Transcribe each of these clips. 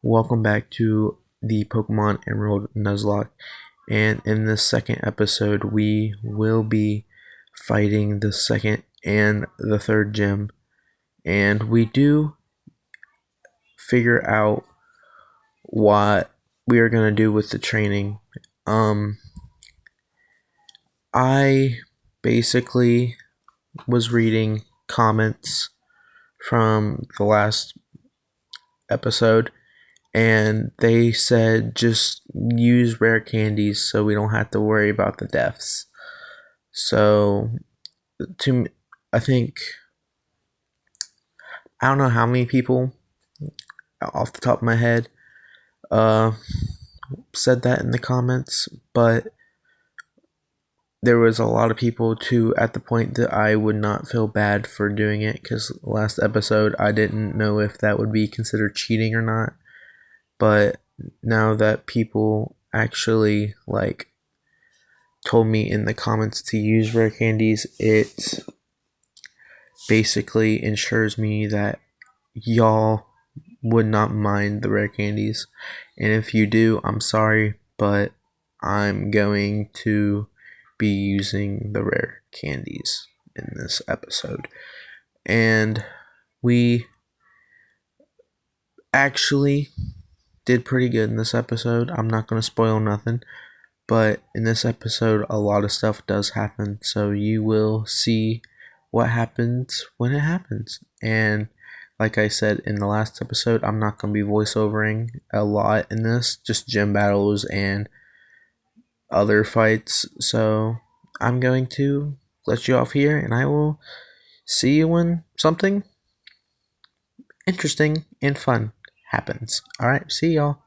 Welcome back to the Pokemon Emerald Nuzlock, and in this second episode we will be fighting the second and the third gym, and we do figure out what we are going to do with the training. I basically was reading comments from the last episode, and they said just use rare candies so we don't have to worry about the deaths. So, I think, I don't know how many people off the top of my head uh, said that in the comments, but there was a lot of people too at the point that I would not feel bad for doing it, because last episode I didn't know if that would be considered cheating or not. But now that people actually told me in the comments to use rare candies, it basically ensures me that y'all would not mind the rare candies. And if you do, I'm sorry, but I'm going to be using the rare candies in this episode. And we actually did pretty good in this episode. I'm not going to spoil nothing, but in this episode a lot of stuff does happen, so you will see what happens when it happens. And like I said in the last episode, I'm not going to be voiceovering a lot in this, just gym battles and other fights. So I'm going to let you off here, and I will see you when something interesting and fun happens. Alright, see y'all.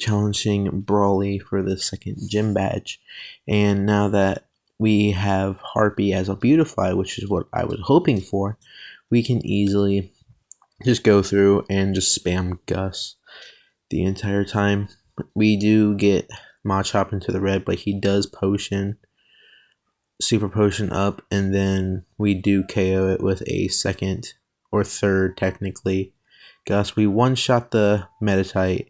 challenging Brawly for the second gym badge. And now that we have Harpy as a Beautifly, which is what I was hoping for, we can easily just go through and just spam Gus the entire time. We do get Machop into the red, but he does potion, super potion up, and then we do KO it with a second or third, technically, Gus. We one-shot the Meditite,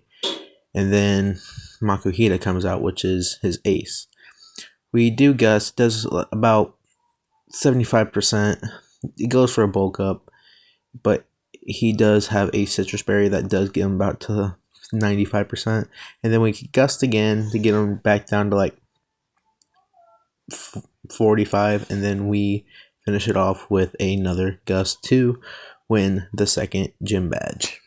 and then Makuhita comes out, which is his ace. We do Gus, does about 75%. It goes for a bulk up, but he does have a citrus berry that does get him about to 95%. And then we Gust again to get him back down to like 45, and then we finish it off with another Gust to win the second gym badge.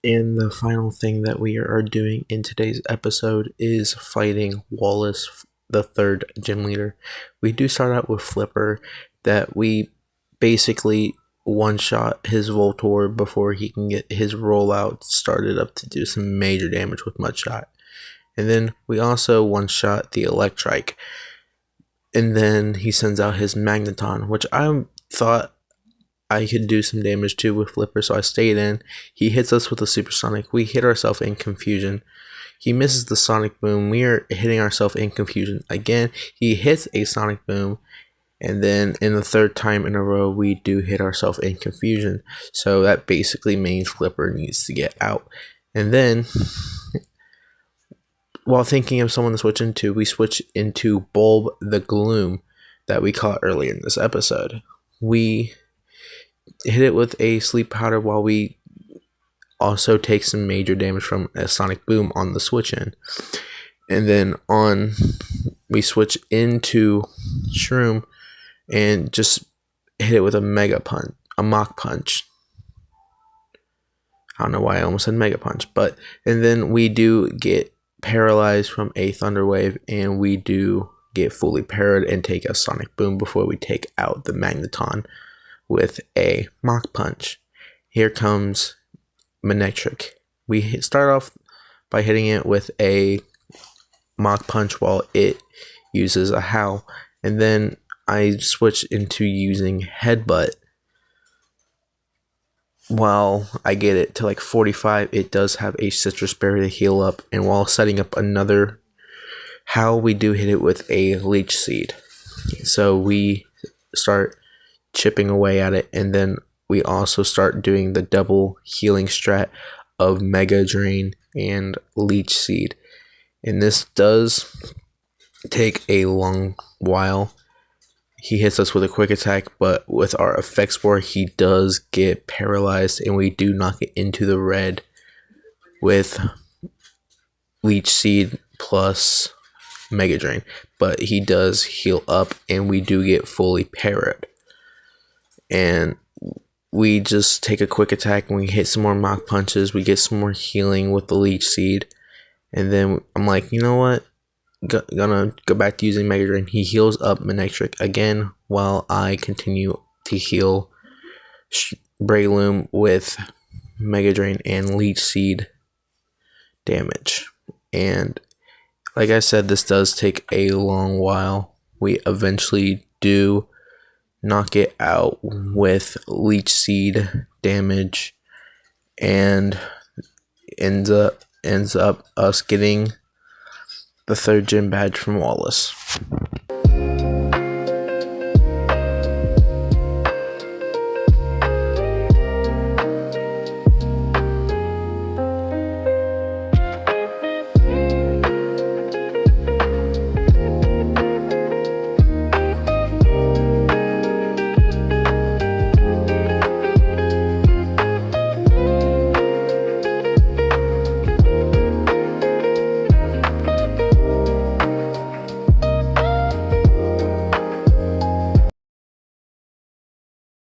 And the final thing that we are doing in today's episode is fighting Wallace, the third gym leader. We do start out with Flipper, that we basically one-shot his Voltor before he can get his rollout started up to do some major damage with Mudshot. And then we also one-shot the Electrike. And then he sends out his Magneton, which I thought I could do some damage too with Flipper, so I stayed in. He hits us with a Supersonic. We hit ourselves in Confusion. He misses the Sonic Boom. We are hitting ourselves in Confusion again. He hits a Sonic Boom, and then in the third time in a row, we do hit ourselves in Confusion. So that basically means Flipper needs to get out. And then, while thinking of someone to switch into, we switch into Bulb the Gloom that we caught earlier in this episode. We hit it with a Sleep Powder while we also take some major damage from a Sonic Boom on the switch in. And then we switch into Shroom and just hit it with a Mach Punch. I don't know why I almost said Mega Punch, and then we do get paralyzed from a Thunder Wave, and we do get fully parried and take a Sonic Boom before we take out the Magneton with a Mach Punch. Here comes Manectric. We start off by hitting it with a Mach Punch while it uses a Howl, and then I switch into using Headbutt. While I get it to like 45, it does have a Citrus Berry to heal up, and while setting up another Howl, we do hit it with a Leech Seed. So we start chipping away at it, and then we also start doing the double healing strat of Mega Drain and Leech Seed. And this does take a long while. He hits us with a quick attack, but with our effect spore, he does get paralyzed, and we do knock it into the red with Leech Seed plus Mega Drain. But he does heal up, and we do get fully parried. And we just take a quick attack, and we hit some more Mach Punches. We get some more healing with the Leech Seed. And then I'm like, you know what? Gonna go back to using Mega Drain. He heals up Manectric again while I continue to heal Breloom with Mega Drain and Leech Seed damage. And like I said, this does take a long while. We eventually do knock it out with Leech Seed damage, and ends up us getting the third gym badge from Wallace.